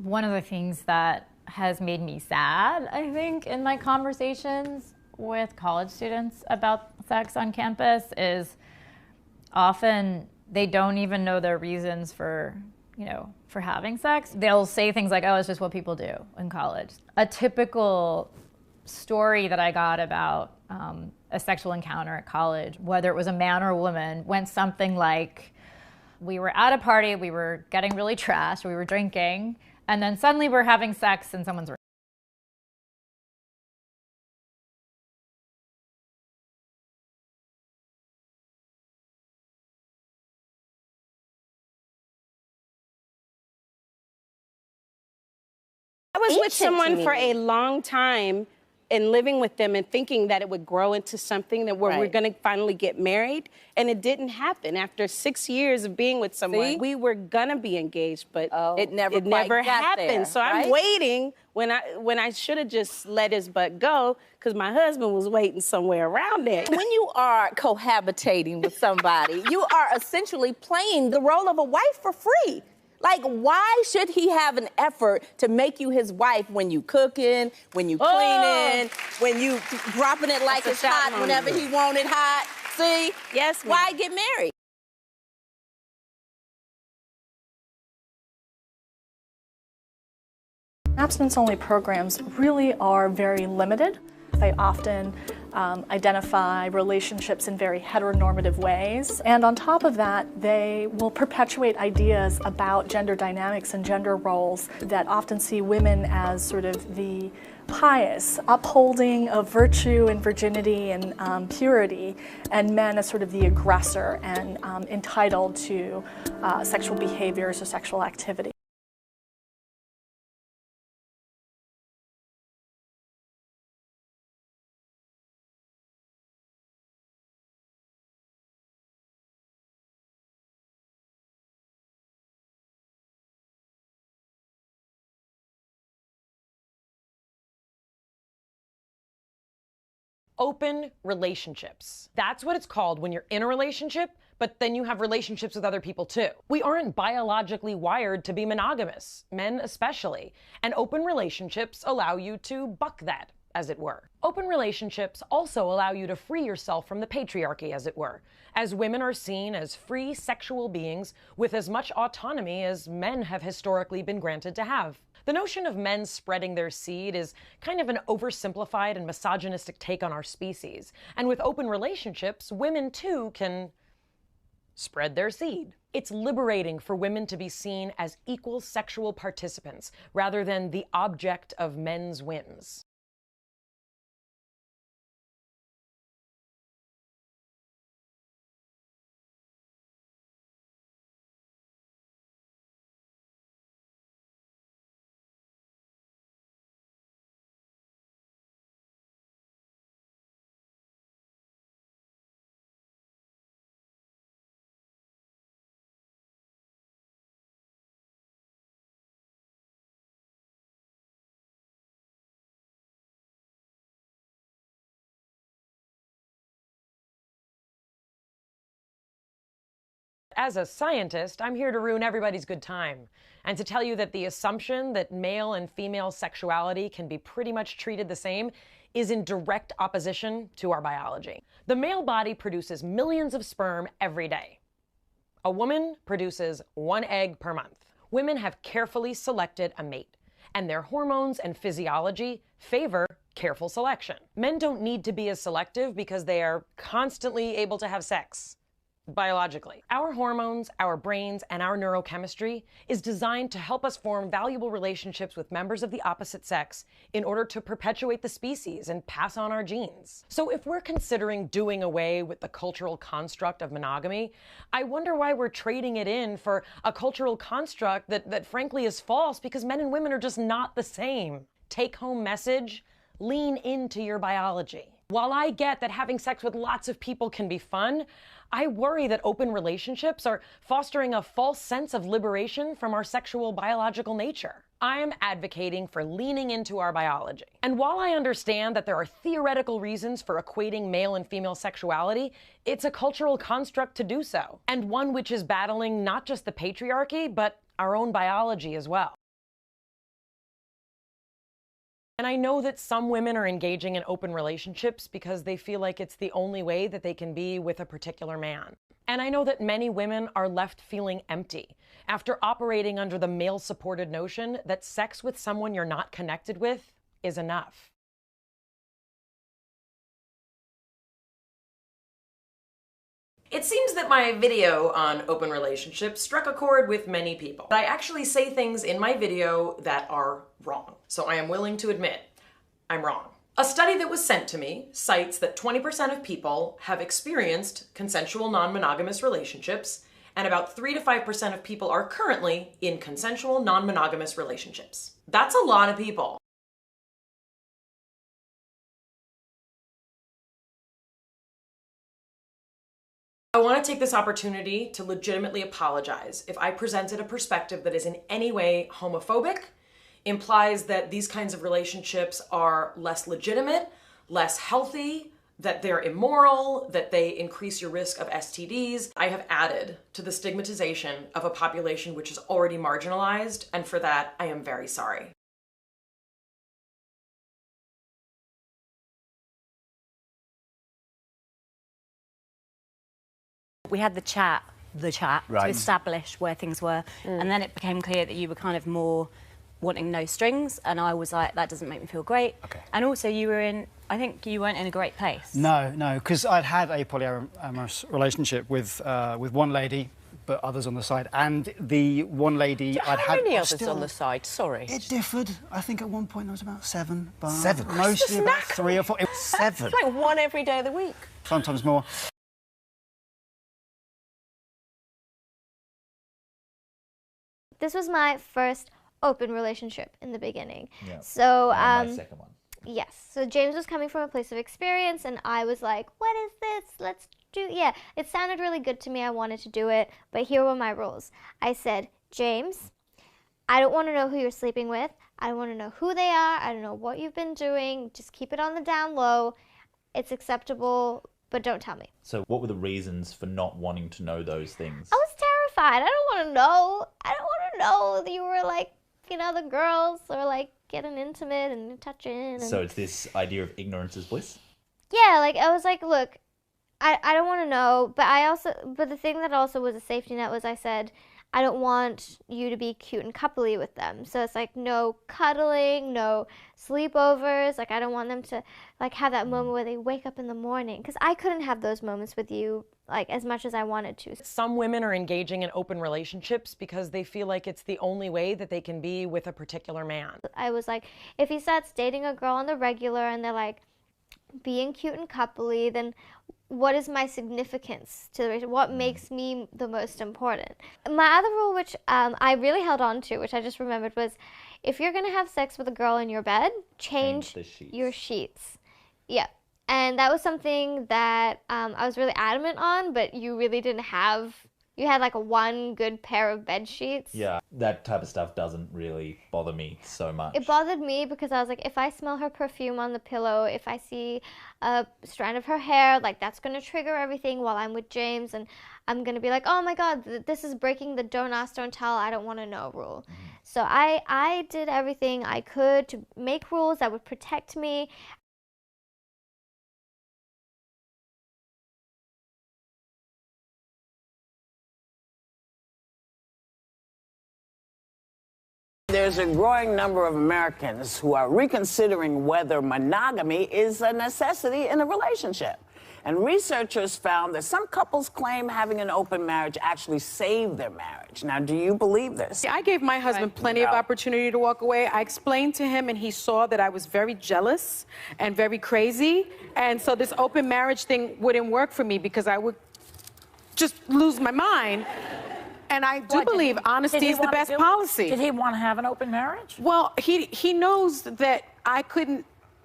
One of the things that has made me sad, I think, in my conversations with college students about sex on campus is often they don't even know their reasons for having sex. They'll say things like, oh, it's just what people do in college. A typical story that I got about a sexual encounter at college, whether it was a man or a woman, went something like, we were at a party, we were getting really trashed, we were drinking, and then suddenly we're having sex in someone's room. I was with someone for a long time and living with them and thinking that it would grow into something that we're going to finally get married, and it didn't happen. After 6 years of being with someone, we were going to be engaged, but it never happened. There, so right? I'm waiting when I should have just let his butt go because my husband was waiting somewhere around there. When you are cohabitating with somebody, you are essentially playing the role of a wife for free. Like, why should he have an effort to make you his wife when you cooking, when you cleaning, when you dropping it like it's hot whenever he want it hot? See? Yes, why get married? Abstinence-only programs really are very limited. They often identify relationships in very heteronormative ways. And on top of that, they will perpetuate ideas about gender dynamics and gender roles that often see women as sort of the pious, upholding of virtue and virginity and purity, and men as sort of the aggressor and entitled to sexual behaviors or sexual activity. Open relationships. That's what it's called when you're in a relationship, but then you have relationships with other people too. We aren't biologically wired to be monogamous, men especially, and open relationships allow you to buck that, as it were. Open relationships also allow you to free yourself from the patriarchy, as it were, as women are seen as free sexual beings with as much autonomy as men have historically been granted to have. The notion of men spreading their seed is kind of an oversimplified and misogynistic take on our species. And with open relationships, women too can spread their seed. It's liberating for women to be seen as equal sexual participants rather than the object of men's whims. As a scientist, I'm here to ruin everybody's good time and to tell you that the assumption that male and female sexuality can be pretty much treated the same is in direct opposition to our biology. The male body produces millions of sperm every day. A woman produces 1 egg per month. Women have carefully selected a mate, and their hormones and physiology favor careful selection. Men don't need to be as selective because they are constantly able to have sex. Biologically, our hormones, our brains, and our neurochemistry is designed to help us form valuable relationships with members of the opposite sex in order to perpetuate the species and pass on our genes. So if we're considering doing away with the cultural construct of monogamy, I wonder why we're trading it in for a cultural construct that frankly is false, because men and women are just not the same. Take-home message: lean into your biology. While I get that having sex with lots of people can be fun, I worry that open relationships are fostering a false sense of liberation from our sexual biological nature. I am advocating for leaning into our biology. And while I understand that there are theoretical reasons for equating male and female sexuality, it's a cultural construct to do so, and one which is battling not just the patriarchy, but our own biology as well. And I know that some women are engaging in open relationships because they feel like it's the only way that they can be with a particular man. And I know that many women are left feeling empty after operating under the male-supported notion that sex with someone you're not connected with is enough. It seems that my video on open relationships struck a chord with many people. I actually say things in my video that are wrong, so I am willing to admit I'm wrong. A study that was sent to me cites that 20% of people have experienced consensual non-monogamous relationships, and about 3 to 5% of people are currently in consensual non-monogamous relationships. That's a lot of people. I want to take this opportunity to legitimately apologize if I presented a perspective that is in any way homophobic, implies that these kinds of relationships are less legitimate, less healthy, that they're immoral, that they increase your risk of STDs. I have added to the stigmatization of a population which is already marginalized, and for that, I am very sorry. We had the chat right. to establish where things were, and then it became clear that you were kind of more wanting no strings, and I was like, that doesn't make me feel great. Okay. And also you were in, I think you weren't in a great place. No, because I'd had a polyamorous relationship with one lady, but others on the side, and the one lady I'd had... How many others on the side? Sorry. It differed. I think at one point there was about 7. But 7? Mostly about 3 or 4. 7? It's like 1 every day of the week. Sometimes more. This was my first open relationship in the beginning. Yeah. So, my second one. Yes. So James was coming from a place of experience, and I was like, what is this? Let's do, yeah. It sounded really good to me. I wanted to do it, but here were my rules. I said, James, I don't want to know who you're sleeping with. I don't want to know who they are. I don't know what you've been doing. Just keep it on the down low. It's acceptable, but don't tell me. So what were the reasons for not wanting to know those things? I was terrified. I don't want to know. I don't want to know that you were like, other girls, or like getting intimate and touching. And... So it's this idea of ignorance is bliss? Yeah, like I was like, look, I don't want to know, but the thing that also was a safety net was I said, I don't want you to be cute and coupley with them. So it's like no cuddling, no sleepovers. Like I don't want them to like have that moment where they wake up in the morning, because I couldn't have those moments with you like as much as I wanted to. Some women are engaging in open relationships because they feel like it's the only way that they can be with a particular man. I was like, if he starts dating a girl on the regular and they're like being cute and coupley, then what is my significance to the relationship? What makes me the most important? My other rule, which I really held on to, which I just remembered, was if you're going to have sex with a girl in your bed, change your sheets. Yeah. And that was something that I was really adamant on, but you really didn't have... You had like one good pair of bed sheets. Yeah, that type of stuff doesn't really bother me so much. It bothered me because I was like, if I smell her perfume on the pillow, if I see a strand of her hair, like that's going to trigger everything while I'm with James, and I'm going to be like, oh my God, this is breaking the don't ask, don't tell, I don't want to know rule. Mm-hmm. So I did everything I could to make rules that would protect me. There's a growing number of Americans who are reconsidering whether monogamy is a necessity in a relationship. And researchers found that some couples claim having an open marriage actually saved their marriage. Now, do you believe this? I gave my husband plenty of opportunity to walk away. I explained to him, and he saw that I was very jealous and very crazy. And so this open marriage thing wouldn't work for me because I would just lose my mind. And I do believe honesty is the best policy. Did he want to have an open marriage? Well, he knows that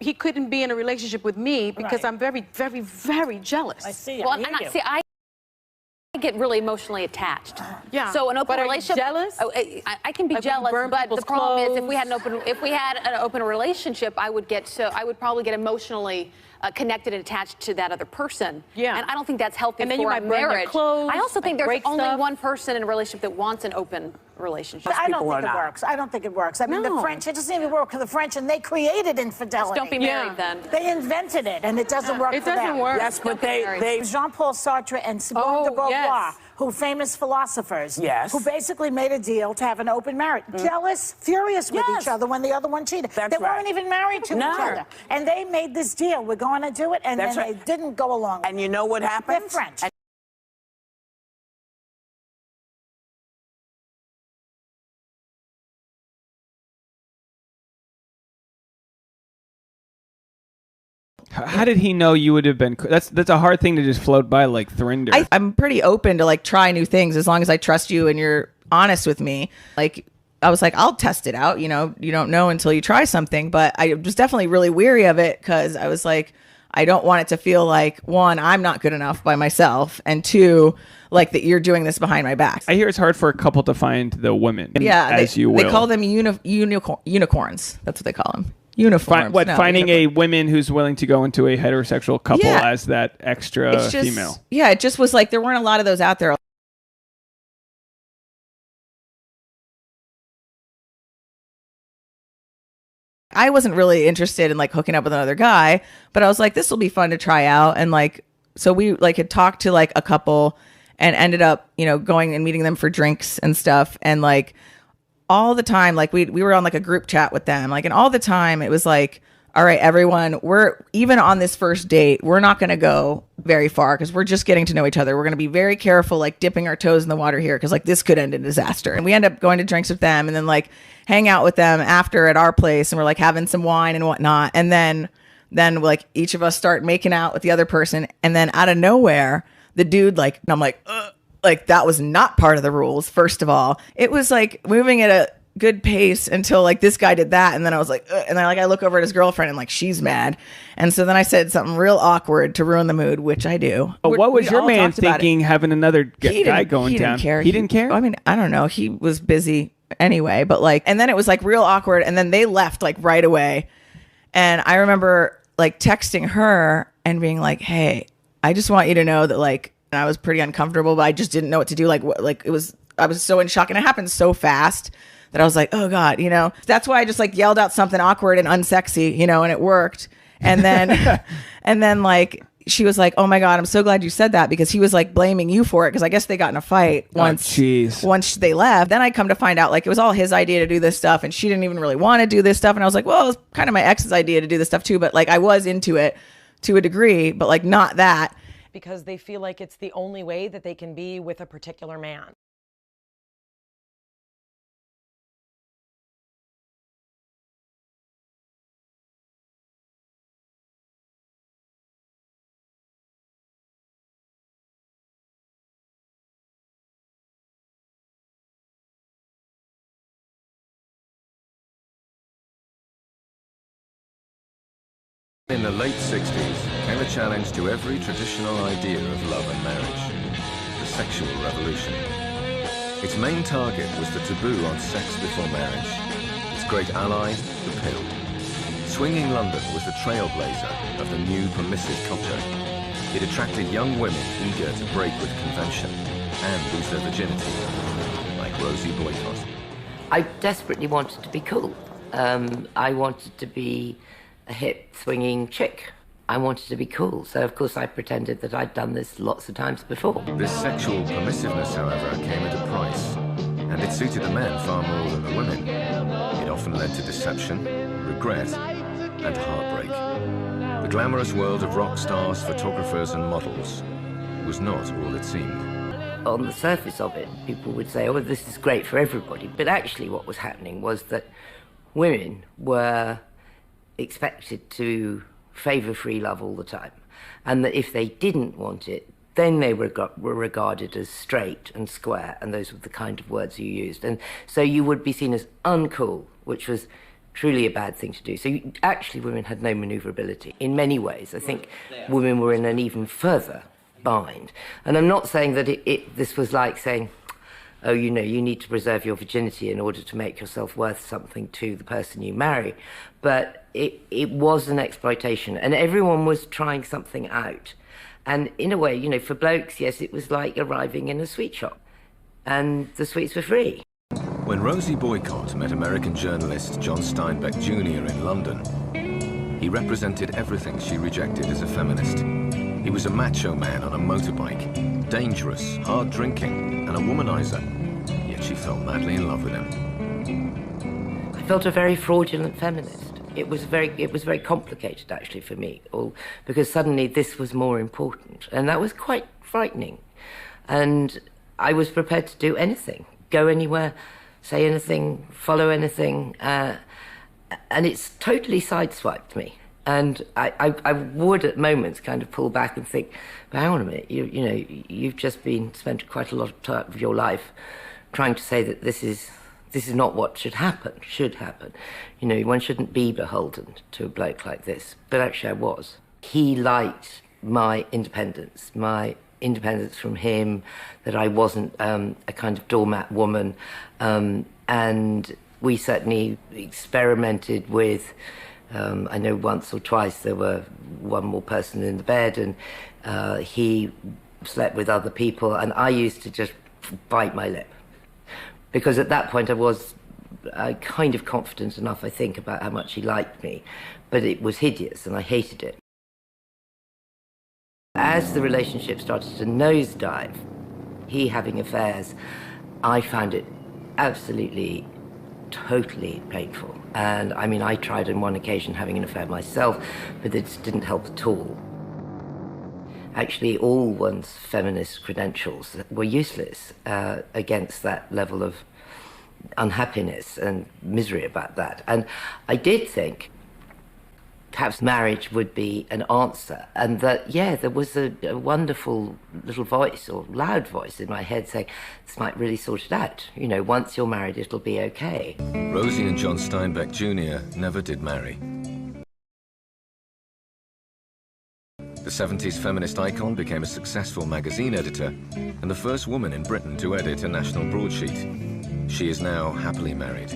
he couldn't be in a relationship with me because I'm very, very, very jealous. I see. Well, I get really emotionally attached. Yeah. So an open relationship. Jealous? I can be jealous, but the problem is if we had an open relationship, I would probably get emotionally connected and attached to that other person. Yeah. And I don't think that's healthy and then for you a might burn marriage. your clothes, I also think there's only stuff. one person in a relationship that wants an open relationship. I don't think it works. I don't think it works. I mean, the French, it doesn't even work for the French, and they created infidelity. Just don't be married then. They invented it, and it doesn't work for them. It doesn't work. Yes, but they Jean-Paul Sartre and Simone de Beauvoir, who famous philosophers, who basically made a deal to have an open marriage. Jealous, furious with each other when the other one cheated. They weren't even married to each other. And they made this deal. We're going to do it, and then they didn't go along. And you know what happened? They're French. How did he know you would have been? That's a hard thing to just float by like Thrinder. I'm pretty open to like try new things as long as I trust you and you're honest with me. Like I was like, I'll test it out. You know, you don't know until you try something. But I was definitely really weary of it because I was like, I don't want it to feel like, one, I'm not good enough by myself, and two, like that you're doing this behind my back. I hear it's hard for a couple to find the women. Yeah, as you will. They call them unicorns. That's what they call them. Uniforms. Finding a woman who's willing to go into a heterosexual couple as that extra female. Yeah, it just was like there weren't a lot of those out there. I wasn't really interested in like hooking up with another guy, but I was like, this will be fun to try out. And like, so we like had talked to like a couple and ended up, you know, going and meeting them for drinks and stuff. And like, all the time, like we were on like a group chat with them, like, and all the time it was like, all right, everyone, we're even on this first date, we're not going to go very far because we're just getting to know each other. We're going to be very careful, like dipping our toes in the water here because like this could end in disaster. And we end up going to drinks with them and then like hang out with them after at our place, and we're like having some wine and whatnot. And then like each of us start making out with the other person, and then out of nowhere, the dude like, and I'm like, ugh. Like that was not part of the rules. First of all, it was like moving at a good pace until like this guy did that, and then I was like, ugh. And then like I look over at his girlfriend and like she's mad, and so then I said something real awkward to ruin the mood, which I do. But what was your man thinking having another guy going down? Didn't care. He didn't care. I mean, I don't know. He was busy anyway, but like, and then it was like real awkward, and then they left like right away, and I remember like texting her and being like, hey, I just want you to know that like. I was pretty uncomfortable, but I just didn't know what to do. Like I was so in shock, and it happened so fast that I was like, oh God, you know, that's why I just like yelled out something awkward and unsexy, you know, and it worked. And then, and then like, she was like, oh my God, I'm so glad you said that, because he was like blaming you for it. Cause I guess they got in a fight once they left. Then I come to find out like it was all his idea to do this stuff, and she didn't even really want to do this stuff. And I was like, well, it was kind of my ex's idea to do this stuff too. But like, I was into it to a degree, but like not that. Because they feel like it's the only way that they can be with a particular man. In the late 60s came a challenge to every traditional idea of love and marriage, the sexual revolution. Its main target was the taboo on sex before marriage. Its great ally, the pill. Swinging London was the trailblazer of the new permissive culture. It attracted young women eager to break with convention and lose their virginity, like Rosie Boycott. I desperately wanted to be cool. I wanted to be a hip, swinging chick. I wanted to be cool, so of course I pretended that I'd done this lots of times before. This sexual permissiveness, however, came at a price, and it suited the men far more than the women. It often led to deception, regret, and heartbreak. The glamorous world of rock stars, photographers, and models was not all it seemed. On the surface of it, people would say, oh, this is great for everybody, but actually what was happening was that women were expected to favour free love all the time, and that if they didn't want it, then they were regarded as straight and square, and those were the kind of words you used. And so you would be seen as uncool, which was truly a bad thing to do. So actually women had no manoeuvrability. In many ways, I think women were in an even further bind. And I'm not saying that this was like saying, oh, you know, you need to preserve your virginity in order to make yourself worth something to the person you marry. But it was an exploitation, and everyone was trying something out. And in a way, you know, for blokes, yes, it was like arriving in a sweet shop, and the sweets were free. When Rosie Boycott met American journalist John Steinbeck Jr. in London, he represented everything she rejected as a feminist. He was a macho man on a motorbike, dangerous, hard drinking, and a womanizer. Yet she fell madly in love with him. I felt a very fraudulent feminist. It was very complicated actually for me, because suddenly this was more important, and that was quite frightening. And I was prepared to do anything, go anywhere, say anything, follow anything, and it's totally sideswiped me. And I would at moments kind of pull back and think, but hang on a minute, you know, you've just spent quite a lot of time of your life trying to say that this is not what should happen. You know, one shouldn't be beholden to a bloke like this. But actually I was. He liked my independence from him, that I wasn't a kind of doormat woman. And we certainly experimented with, I know once or twice there were one more person in the bed, and he slept with other people, and I used to just bite my lip. Because at that point I was kind of confident enough, I think, about how much he liked me. But it was hideous and I hated it. As the relationship started to nosedive, he having affairs, I found it absolutely, totally painful. And I mean, I tried on one occasion having an affair myself, but it didn't help at all. Actually, all one's feminist credentials were useless against that level of unhappiness and misery about that. And I did think perhaps marriage would be an answer, and that, yeah, there was a wonderful little voice or loud voice in my head saying, this might really sort it out. You know, once you're married, it'll be okay. Rosie and John Steinbeck Jr. never did marry. The 70s feminist icon became a successful magazine editor and the first woman in Britain to edit a national broadsheet. She is now happily married.